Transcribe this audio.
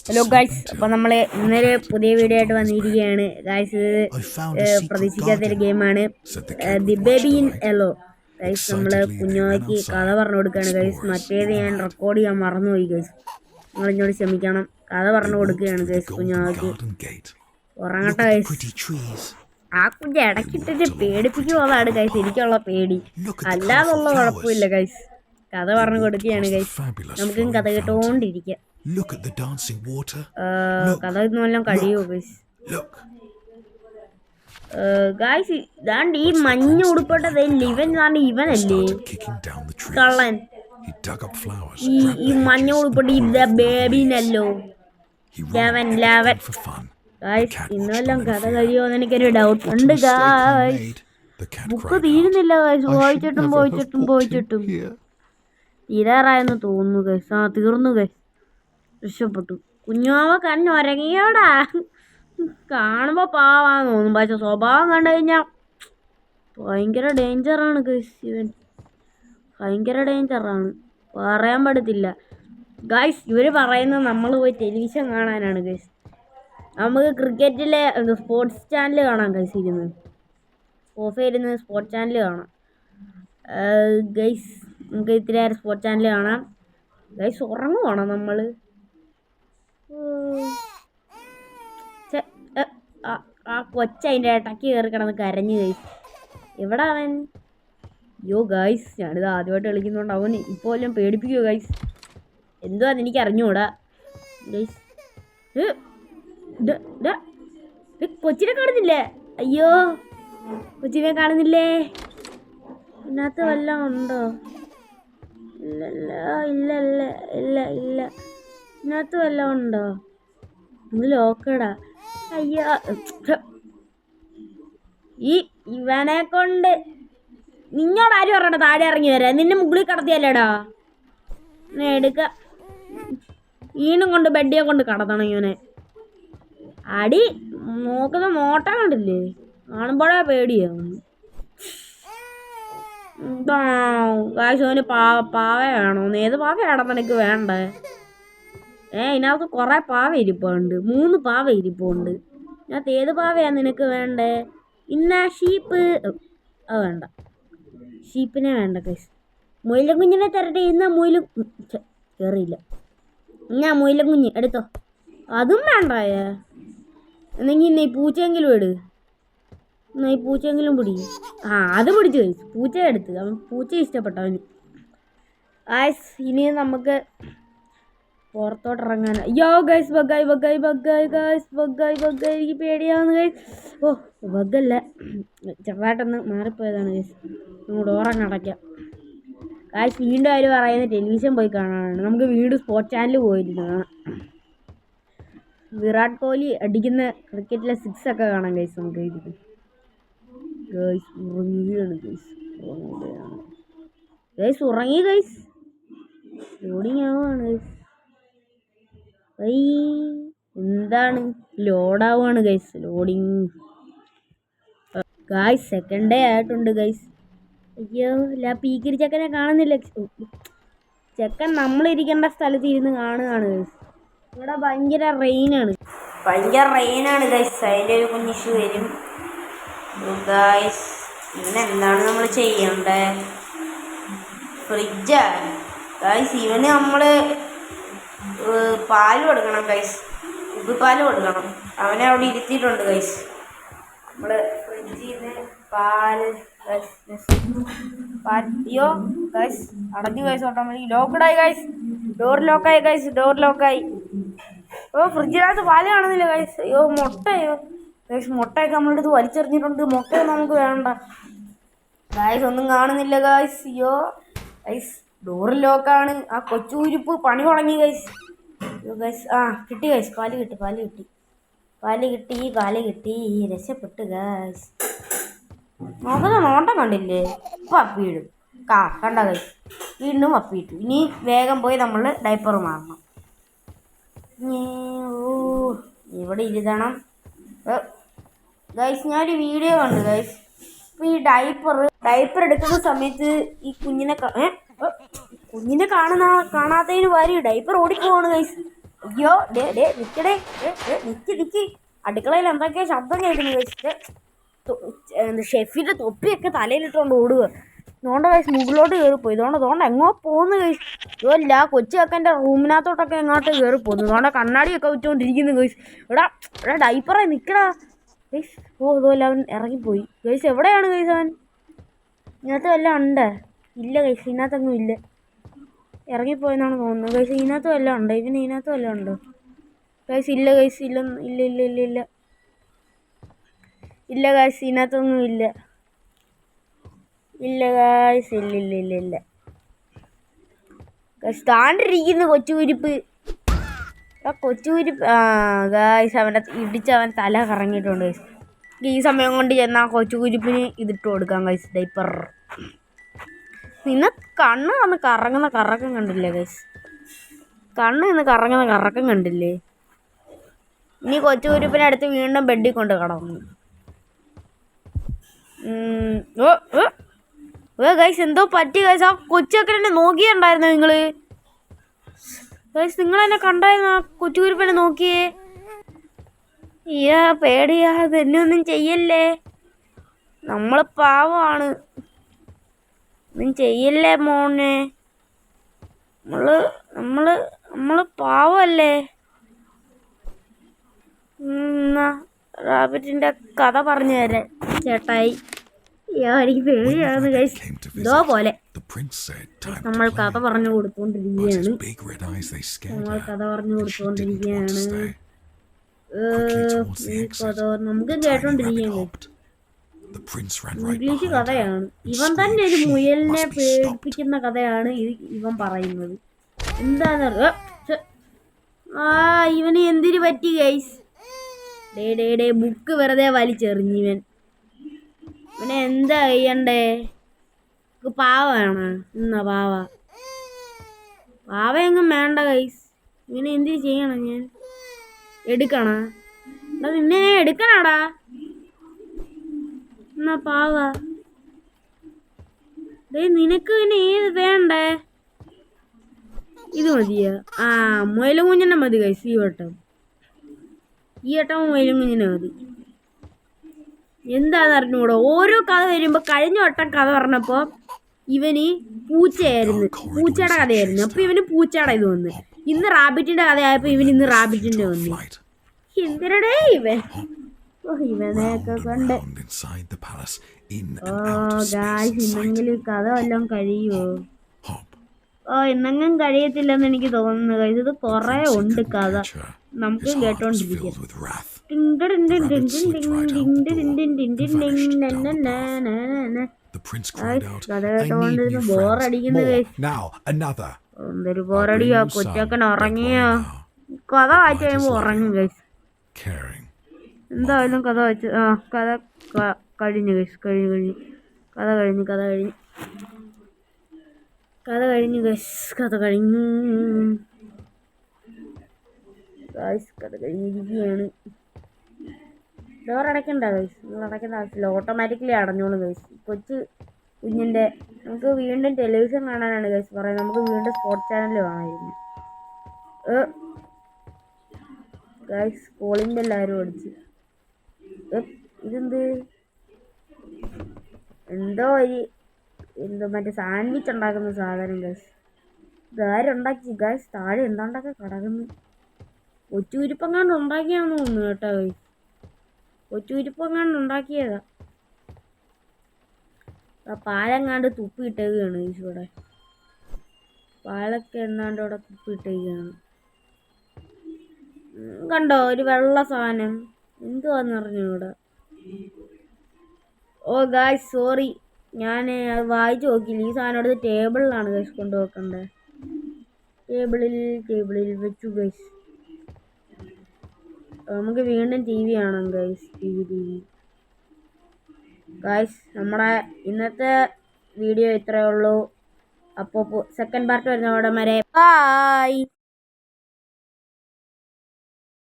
Hello guys, അപ്പോൾ നമ്മൾ ഇന്നൊരു പുതിയ വീഡിയോ ആയിട്ട് വന്നിരിക്കുകയാണ് ഗായ്സ്. ഇത് പ്രതീക്ഷിക്കാത്തൊരു ഗെയിമാണ്, the baby in yellow. Guys, നമ്മൾ കുഞ്ഞോയ്ക്ക് കഥ പറഞ്ഞു കൊടുക്കുകയാണ് ഗൈസ്. മറ്റേത് ഞാൻ റെക്കോർഡ് ചെയ്യാൻ മറന്നുപോയി ഗൈസ്, നിങ്ങൾ ഇങ്ങോട്ട് ക്ഷമിക്കണം. കഥ പറഞ്ഞു കൊടുക്കുകയാണ് ഗൈസ് കുഞ്ഞോയ്ക്ക്. ഉറങ്ങട്ടെ ഗൈസ്. ആ കുഞ്ഞ് ഇടയ്ക്കിട്ടിട്ട് പേടിപ്പിക്കുമ്പോഴാണ് ഗൈസ് എനിക്കുള്ള പേടി, അല്ലാതുള്ള കുഴപ്പമില്ല ഗൈസ്. കഥ പറഞ്ഞു കൊടുക്കുകയാണ് ഗൈസ്, നമുക്കും കഥ കേട്ടോണ്ടിരിക്കാം. കഥ ഇന്നെല്ലാം കഴിയുമോ ഗൈസ്? ഗൈസ്, ഇതാണ്ട് ഈ മഞ്ഞ ഉടുപ്പെട്ടത് ഇവനല്ലേ കള്ളൻ. ഈ മഞ്ഞ ഉടുപ്പെട്ട് ഈ ബേബിനല്ലോ ലെവൻ. ഗൈസ്, ഇന്നെല്ലാം കഥ കഴിയുമോന്ന് എനിക്കൊരു ഡൗട്ട് ഉണ്ട് ഗൈസ്. ബുക്ക് തീരുന്നില്ല ഗൈസ്, പോയിച്ചിട്ടും തീരാറായെന്ന് തോന്നുന്നു ഗൈസ്. തീർന്നു ഗൈസ്, രക്ഷപ്പെട്ടു. കുഞ്ഞാവ കണ്ണുരങ്ങിയോടാ. കാണുമ്പോൾ പാവാന്ന് തോന്നും, പക്ഷെ സ്വഭാവം കണ്ടു കഴിഞ്ഞാൽ ഭയങ്കര ഡേഞ്ചറാണ് ഗൈസ്. ഇവൻ ഭയങ്കര ഡേഞ്ചറാണ്, പറയാൻ പറ്റത്തില്ല ഗൈസ്. ഇവർ പറയുന്നത് നമ്മൾ പോയി ടെലിവിഷൻ കാണാനാണ് ഗൈസ്. നമുക്ക് ക്രിക്കറ്റിലെ സ്പോർട്സ് ചാനൽ കാണാം ഗൈസ്. ഓഫ് ചെയ്തിരുന്ന് സ്പോർട്സ് ചാനൽ കാണാം ഗൈസ്. നമുക്ക് ഇത്തിരി നേരം സ്പോർട്സ് ചാനൽ കാണാം ഗൈസ്. ഉറങ്ങുവാണോ നമ്മൾ? ആ കൊച്ചതിൻ്റെ ഇടയ്ക്ക് കയറി കിടന്ന് കരഞ്ഞു ഗൈസ്. എവിടെ അവൻ? അയ്യോ ഗൈസ്, ഞാനിത് ആദ്യമായിട്ട് കളിക്കുന്നതുകൊണ്ട് അവൻ ഇപ്പോൾ എല്ലാം പേടിപ്പിക്കുമോ ഗൈസ്? എന്തുവാന്ന് എനിക്ക് അറിഞ്ഞൂടാ ഗൈസ്. കൊച്ചിനെ കാണുന്നില്ലേ? അയ്യോ, കൊച്ചിനെ കാണുന്നില്ലേ? ഇതിനകത്ത് വല്ലതും ഉണ്ടോ? ഇല്ല. ഇതിനകത്ത് വല്ലതും ഉണ്ടോ? ഇത് ലോക്കടാ. അയ്യോ, ഇവനെ കൊണ്ട് നിന്നോട് ആരും പറയണ്ട താഴെ ഇറങ്ങി വരാൻ. നിന്നെ മുകളിൽ കടത്തിയല്ലേടാ എടുക്ക. ഈനും കൊണ്ട് ബെഡിയെ കൊണ്ട് കടത്തണം ഇവനെ. അടി നോക്കുന്ന നോട്ടം കണ്ടില്ലേ? കാണുമ്പോഴേ പേടിയാവും. കാശോന് പാവ വേണോ? ഏത് പാവയാണോ നിനക്ക് വേണ്ടേ? ഇതിനകത്ത് കുറേ പാവ ഇരിപ്പുണ്ട്, 3 പാവ ഇരിപ്പുണ്ട്. ഇതിനകത്ത് ഏത് പാവയാണ് നിനക്ക് വേണ്ടേ? ഷീപ്പ്. അത് വേണ്ട, ഷീപ്പിനെ വേണ്ട കേസ്. മുയിലും കുഞ്ഞിനെ തരട്ടെ. ഇന്ന മുയിലും കയറിയില്ല. ഞാൻ മുയിലും കുഞ്ഞ് എടുത്തോ. അതും വേണ്ടായ. എന്നെങ്കിൽ ഇന്ന ഈ പൂച്ചയെങ്കിലും ഇട്. എന്നാൽ ഈ പൂച്ചയെങ്കിലും പിടി. അത് പിടിച്ചു കഴിച്ചു. പൂച്ച എടുത്ത്. അവൻ പൂച്ച ഇഷ്ടപ്പെട്ടവന്. ഇനി നമുക്ക് പുറത്തോട്ട് ഇറങ്ങാൻ. അയ്യോ ഗൈസ്, ബഗ്ഗായി. എനിക്ക് പേടിയാവുന്നു ഗൈസ്. ഓ, ബഗ്ഗല്ല, ചെറുതായിട്ടൊന്ന് മാറിപ്പോയതാണ് ഗൈസ്. നമുക്ക് ഡോറങ്ങടയ്ക്കാം ഗൈസ്. വീണ്ടും അവർ പറയുന്നത് ടെലിവിഷൻ പോയി കാണാനാണ്. നമുക്ക് വീണ്ടും സ്പോർട്സ് ചാനൽ പോയിരുന്നതാണ്. വിരാട് കോഹ്ലി അടിക്കുന്ന ക്രിക്കറ്റിലെ 6 ഒക്കെ കാണാം ഗൈസ്. നമുക്ക് ഗൈസ് ഉറങ്ങുകയാണ് ഗൈസ്. ഉറങ്ങി ഗൈസ്. ലോഡിങ് ആവുകയാണ് ഗൈസ്. എന്താണ് ലോഡാവുകയാണ് guys. Loading guys. Second day ആയിട്ടുണ്ട് ഗൈസ്. അയ്യോ, പീക്കിരി ചെക്കനെ കാണുന്നില്ല. ചെക്കൻ നമ്മളിരിക്കേണ്ട സ്ഥലത്ത് ഇരുന്ന് കാണുകയാണ് ഗൈസ്. ഇവിടെ ഭയങ്കര റെയിനാണ് ഗൈസ്. അതിൻ്റെ ഒരു കുഞ്ഞ് ഇഷ്യൂ വരും ഗൈസ്. ഇവനെന്താണ് നമ്മൾ ചെയ്യണ്ടേ? ഫ്രിഡ്ജാ ഗൈസ്. ഇവന് നമ്മൾ പാല് കൊടുക്കണം ഗൈസ്. ഉപ്പിപ്പാല് കൊടുക്കണം. അവനെ അവിടെ ഇരുത്തിയിട്ടുണ്ട് ഗൈസ്. നമ്മൾ ഫ്രിഡ്ജിൽ നിന്ന് പാല് അയ്യോ ഗൈസ്, അടഞ്ഞു ഗൈസ്. ഓട്ടോമാറ്റിക് ലോക്കഡായി ഗൈസ്. ഡോർ ലോക്കായി. ഓ, ഫ്രിഡ്ജിനകത്ത് പാല് കാണുന്നില്ല ഗൈസ്. അയ്യോ, മുട്ടയോ ഗൈസ്. മുട്ടയൊക്കെ നമ്മളെടുത്ത് വലിച്ചെറിഞ്ഞിട്ടുണ്ട്. മുട്ടയൊന്നും നമുക്ക് വേണ്ട ഗൈസ്. ഒന്നും കാണുന്നില്ല ഗൈസ്. അയ്യോ ഗൈസ്, ഡോർ ലോക്കാണ്. ആ കൊച്ചുരുപ്പ് പണി തുടങ്ങി ഗൈസ്. ഗൈസ്, കിട്ടി ഗൈസ്. പാല് കിട്ടി. രക്ഷപ്പെട്ട് ഗൈസ്. നോക്കുന്ന നോട്ടം കണ്ടില്ലേ? ഇപ്പം അപ്പിയിടും. കണ്ട ഗൈസ്, വീണ്ടും അപ്പിയിട്ടു. ഇനി വേഗം പോയി നമ്മൾ ഡൈപ്പർ മാറണം. ഇവിടെ ഇരുതണം ഗൈസ്. ഞാനൊരു വീഡിയോ കണ്ടു ഗൈസ്. ഇപ്പം ഈ ഡൈപ്പർ എടുക്കുന്ന സമയത്ത് ഈ കുഞ്ഞിനെ കാണാത്തതിന് വാരി ഡൈപ്പർ ഓടിപ്പോവാണ് ഗൈസ്. അയ്യോ നിക്കടേ നിക്ക് അടുക്കളയിൽ എന്തൊക്കെയോ ശബ്ദം കേൾക്കുന്നു. ഷെഫിന്റെ തൊപ്പിയൊക്കെ തലയിലിട്ടുകൊണ്ട് ഓടുക. ഇതുകൊണ്ട് കഴിച്ച് മുകളിലോട്ട് കയറിപ്പോയി. ഇതുകൊണ്ട് എങ്ങോ പോകുന്നു കഴിച്ച്. ഇല്ല കൊച്ചു ചക്കൻ്റെ റൂമിനകത്തോട്ടൊക്കെ എങ്ങോട്ട് കയറിപ്പോന്നു. ഇതുകൊണ്ട് കണ്ണാടിയൊക്കെ വെച്ചുകൊണ്ടിരിക്കുന്നു കഴിച്ച്. എടാ ഡൈപ്പറെ നിൽക്കടാ കഴിച്ച്. ഇതുമല്ല അവൻ ഇറങ്ങിപ്പോയി കഴിച്ച്. എവിടെയാണ് കഴിച്ച് അവൻ? ഇതിനകത്ത് വല്ലതും ഉണ്ട്? ഇല്ല കഴിച്ച്, ഇതിനകത്തൊന്നും ഇല്ല. ഇറങ്ങിപ്പോയെന്നാണ് തോന്നുന്നത് കഴിച്ച്. ഇതിനകത്ത് വല്ലതും ഉണ്ടോ? ഇതിനകത്ത് വല്ലതും ഉണ്ടോ കഴിച്ച്? ഇല്ല കഴിച്ച്, ഇല്ല ഇല്ല ഇല്ല ഇല്ല ഇല്ല ഇല്ല കഴിച്ച്, ഇതിനകത്തൊന്നും ഇല്ല. ഇല്ല ഗായ്സ്, ഇല്ല ഇല്ല ഇല്ല ഇല്ല ഗായ്സ്. താണ്ടിരിക്കുന്നു കൊച്ചുകുരിപ്പ്. കൊച്ചുകുരിപ്പ് ഗായ്സ് അവൻ്റെ ഇടിച്ച് അവൻ തല കറങ്ങിയിട്ടുണ്ട് ഗൈസ്. ഈ സമയം കൊണ്ട് ചെന്ന് ആ കൊച്ചുകുരിപ്പിന് ഇതിട്ട് കൊടുക്കാം ഗൈസ്, ഡൈപ്പർ. നിന്ന് കണ്ണ് വന്ന് കറങ്ങുന്ന കറക്കം കണ്ടില്ലേ ഗൈസ്? കണ്ണ് നിന്ന് കറങ്ങുന്ന കറക്കം കണ്ടില്ലേ? ഇനി കൊച്ചുകുരിപ്പിനെ അടുത്ത് വീണ്ടും ബെഡിൽ കൊണ്ട് കിടന്നു. ഗൈസ് എന്തോ പറ്റി ഗൈസ്. ആ കൊച്ചൊക്കെ എന്നെ നോക്കിയുണ്ടായിരുന്നു നിങ്ങള് ഗൈസ്? നിങ്ങളെന്നെ കണ്ടായിരുന്നു ആ കൊച്ചുകുരിപ്പിനെ നോക്കിയേ? പേടിയാ, തന്നെ ഒന്നും ചെയ്യല്ലേ, നമ്മള് പാവമാണ്. ഒന്നും ചെയ്യല്ലേ മോനെ, നമ്മള് പാവല്ലേ. റാബിറ്റിന്റെ കഥ പറഞ്ഞു തരാം ചേട്ടായി. എനിക്ക് പേടിയാണ് ഗൈസ്. ഇതോ പോലെ നമ്മൾ കഥ പറഞ്ഞു കൊടുത്തോണ്ടിരിക്കുകയാണ്. ഈ കഥ നമുക്ക് കേട്ടോണ്ടിരിക്കുകയാണ്. ഇംഗ്ലീഷ് കഥയാണ്. ഇവൻ തന്നെ ഒരു മുയലിനെ പേടിപ്പിക്കുന്ന കഥയാണ് ഇവൻ പറയുന്നത്. എന്താണെന്നറിയോ? ഇവന് എന്തിനു പറ്റി ഗൈസ്? ഡേ ബുക്ക് വെറുതെ വലിച്ചെറിഞ്ഞിവൻ. ഇവനെ എന്താ ചെയ്യണ്ടേ? പാവയാണ്. പാവയെങ്ങും വേണ്ട ഗൈസ്. ഇവനെ എന്ത് ചെയ്യണം? ഞാൻ എടുക്കണ? നിന്നെ എടുക്കണടാ. എന്നാ പാവ നിനക്ക് പിന്നെ ഏത് വേണ്ടേ? ഇത് മതിയോ? മുയലും കുഞ്ഞിനെ മതി ഗൈസ്. ഈ വട്ടം മുയലും കുഞ്ഞിനെ മതി. എന്താന്ന് അറിഞ്ഞൂടോ, ഓരോ കഥ വരുമ്പോ കഴിഞ്ഞ വട്ടം കഥ പറഞ്ഞപ്പോ ഇവന് പൂച്ചയായിരുന്നു, പൂച്ചയുടെ കഥയായിരുന്നു. അപ്പൊ ഇവന് പൂച്ചയുടെ ഇത് വന്ന്. ഇന്ന് റാബിറ്റിന്റെ കഥയായപ്പോ ഇന്ന് റാബിറ്റിന്റെ വന്നു. എന്തിനടേ ഇവനെയൊക്കെ കൊണ്ട് ഇന്നെങ്കിലും കഥ വല്ലതും കഴിയുമോ? ഇന്നെങ്കിലും കഴിയത്തില്ലെന്ന് എനിക്ക് തോന്നുന്നു. ഇത് കൊറേ ഉണ്ട് കഥ, നമുക്ക് കേട്ടോണ്ടിരിക്കാം. കഥ കേട്ടോണ്ടിരുന്ന് ബോറടിക്കുന്ന എന്തൊരു ബോറടിയോ. കൊച്ചക്കൻ ഉറങ്ങിയോ? കഥ വായിച്ചു കഴിയുമ്പോ ഉറങ്ങും ഗൈസ്. എന്തായാലും കഥ വായിച്ചു. കഥ കഴിഞ്ഞു ഗൈസ്. കഴിഞ്ഞു കഥ കഴിഞ്ഞു ഗൈസ്. കഥ കഴിഞ്ഞിരിക്കുകയാണ്. ഡോർ അടയ്ക്കണ്ട ഗൈസ്, നിങ്ങൾ അടയ്ക്കേണ്ട ആവശ്യമില്ല, ഓട്ടോമാറ്റിക്കലി അടഞ്ഞോളൂ ഗൈസ്. കൊച്ചു കുഞ്ഞിൻ്റെ നമുക്ക് വീണ്ടും ടെലിവിഷൻ കാണാനാണ് ഗൈസ് പറയുന്നത്. നമുക്ക് വീണ്ടും സ്പോർട്സ് ചാനൽ കാണാമായിരുന്നു ഗൈസ്. കോളിംഗ് ബെൽ ആരും അടിച്ച്. ഇതെന്ത്? എന്തോ മറ്റേ സാൻഡ്വിച്ച് ഉണ്ടാക്കുന്ന സാധനം ഗൈസ്. ഇതാരുണ്ടാക്കി ഗൈസ്? താഴെ എന്താണ്ടൊക്കെ കിടക്കുന്നു. കൊച്ചുകുരിപ്പങ്ങാണ്ട് ഉണ്ടാക്കിയാന്ന് തോന്നുന്നു കേട്ടോ ഗൈസ്. കൊച്ചുകുരിപ്പങ്ങാണ്ട് ഉണ്ടാക്കിയതാ. പാലെങ്ങാണ്ട് തുപ്പിയിട്ടേക്കാണ് ഗൈസ്. ഇവിടെ പാലൊക്കെ എന്നാണ്ട് ഇവിടെ തുപ്പിയിട്ടേക്കാണ്. കണ്ടോ ഒരു വെള്ള സാധനം? എന്തുവാന്ന് പറഞ്ഞു ഇവിടെ. ഗായ്സ് സോറി, ഞാൻ അത് വായിച്ചു നോക്കിയില്ല. ഈ സാധനം എടുത്ത് ടേബിളിലാണ് ഗൈസ് കൊണ്ടുവെക്കണ്ടേ. ടേബിളിൽ വെച്ചു ഗൈസ്. നമുക്ക് വീണ്ടും ടി വി കാണാം ഗൈസ്. T V guys. നമ്മുടെ ഇന്നത്തെ വീഡിയോ ഇത്രയേ ഉള്ളൂ. അപ്പോൾ സെക്കൻഡ് പാർട്ട് വരുന്നവിടെ വരെ ബൈ.